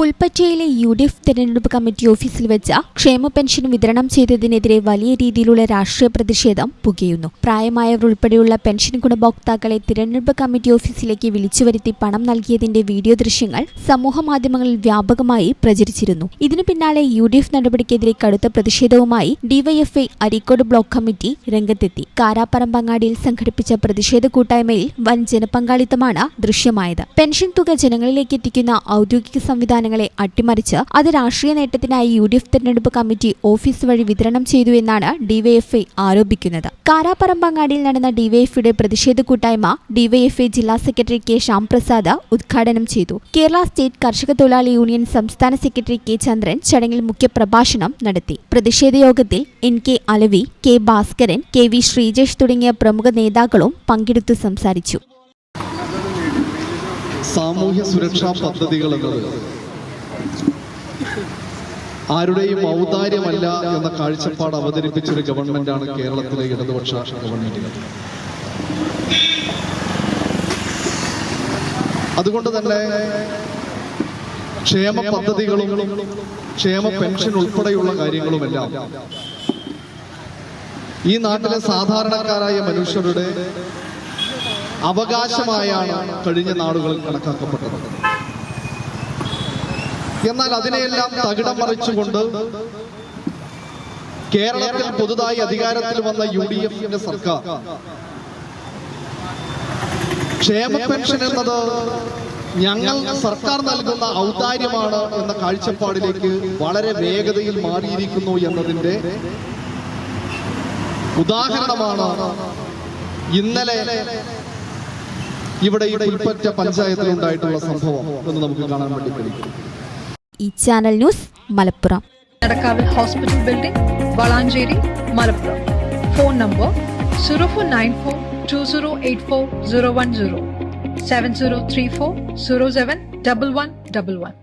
പുൽപ്പറ്റയിലെ UDF തെരഞ്ഞെടുപ്പ് committee ഓഫീസിൽ വെച്ച് ക്ഷേമ പെൻഷൻ വിതരണം ചെയ്തതിനെതിരെ വലിയ രീതിയിലുള്ള രാഷ്ട്രീയ പ്രതിഷേധം പുകയുന്നു. പ്രായമായവർ ഉൾപ്പെടെയുള്ള പെൻഷൻ ഗുണഭോക്താക്കളെ തിരഞ്ഞെടുപ്പ് കമ്മിറ്റി ഓഫീസിലേക്ക് വിളിച്ചുവരുത്തി പണം നൽകിയതിന്റെ വീഡിയോ ദൃശ്യങ്ങൾ സമൂഹമാധ്യമങ്ങളിൽ വ്യാപകമായി പ്രചരിച്ചിരുന്നു. ഇതിനു പിന്നാലെ UDF നടപടിക്കെതിരെ കടുത്ത പ്രതിഷേധവുമായി DYFI അരീക്കോട് ബ്ലോക്ക് കമ്മിറ്റി രംഗത്തെത്തി. കാരാപ്പറമ്പങ്ങാടിയിൽ സംഘടിപ്പിച്ച പ്രതിഷേധ കൂട്ടായ്മയിൽ വൻ ജനപങ്കാളിത്തമാണ് ദൃശ്യമായത്. പെൻഷൻ തുക ജനങ്ങളിലേക്ക് എത്തിക്കുന്ന ഔദ്യോഗിക സംവിധാനങ്ങളെ അട്ടിമറിച്ച് അത് രാഷ്ട്രീയ നേട്ടത്തിനായി UDF തെരഞ്ഞെടുപ്പ് കമ്മിറ്റി ഓഫീസ് വഴി വിതരണം ചെയ്തു എന്നാണ് DYFI ആരോപിക്കുന്നത്. കാരാപ്പറമ്പങ്ങാടിയിൽ നടന്ന DYFIയുടെ പ്രതിഷേധ കൂട്ടായ്മ DYFI ജില്ലാ സെക്രട്ടറി K. ശ്യാംപ്രസാദ് ഉദ്ഘാടനം ചെയ്തു. കേരള സ്റ്റേറ്റ് കർഷക തൊഴിലാളി യൂണിയൻ സംസ്ഥാന സെക്രട്ടറി K. ചന്ദ്രൻ ചടങ്ങിൽ മുഖ്യപ്രഭാഷണം നടത്തി. പ്രതിഷേധ യോഗത്തിൽ NK Alavi, K. Bhaskaran, KV Sreejesh തുടങ്ങിയ പ്രമുഖ നേതാക്കളും പങ്കെടുത്തു സംസാരിച്ചു. സാമൂഹ്യ സുരക്ഷാ പദ്ധതികൾ എന്നത് ആരുടെയും ഔദാര്യമല്ല എന്ന കാഴ്ചപ്പാട് അവതരിപ്പിച്ചൊരു ഗവൺമെന്റാണ് കേരളത്തിലെ ഇടതുപക്ഷ ഗവൺമെന്റ്. അതുകൊണ്ട് തന്നെ ക്ഷേമ പദ്ധതികളും ക്ഷേമ പെൻഷൻ ഉൾപ്പെടെയുള്ള കാര്യങ്ങളുമെല്ലാം ഈ നാട്ടിലെ സാധാരണക്കാരായ മനുഷ്യരുടെ അവകാശമായാണ് കഴിഞ്ഞ നാളുകളിൽ കണക്കാക്കപ്പെട്ടത്. എന്നാൽ അതിനെയെല്ലാം തകിടം മറിച്ചുകൊണ്ട് കേരളത്തിൽ പുതുതായി അധികാരത്തിൽ വന്ന UDFന്റെ സർക്കാർ ക്ഷേമ പെൻഷൻ എന്നത് ഞങ്ങൾ സർക്കാർ നൽകുന്ന ഔദാര്യമാണ് എന്ന കാഴ്ചപ്പാടിലേക്ക് വളരെ വേഗതയിൽ മാറിയിരിക്കുന്നു എന്നതിന്റെ ഉദാഹരണമാണ് ഇന്നലെ ഇവിടെ ഈ പുൽപ്പറ്റ പഞ്ചായത്തിൽ ഉണ്ടായിട്ടുള്ള സംഭവം എന്ന് നമുക്ക് കാണാൻ വേണ്ടി കഴിയും. ഈ ചാനൽ ന്യൂസ് മലപ്പുറം. നടക്കാവിൽ hospital building, Valanchery, Malappuram. Phone number 04942084 010 7034071111.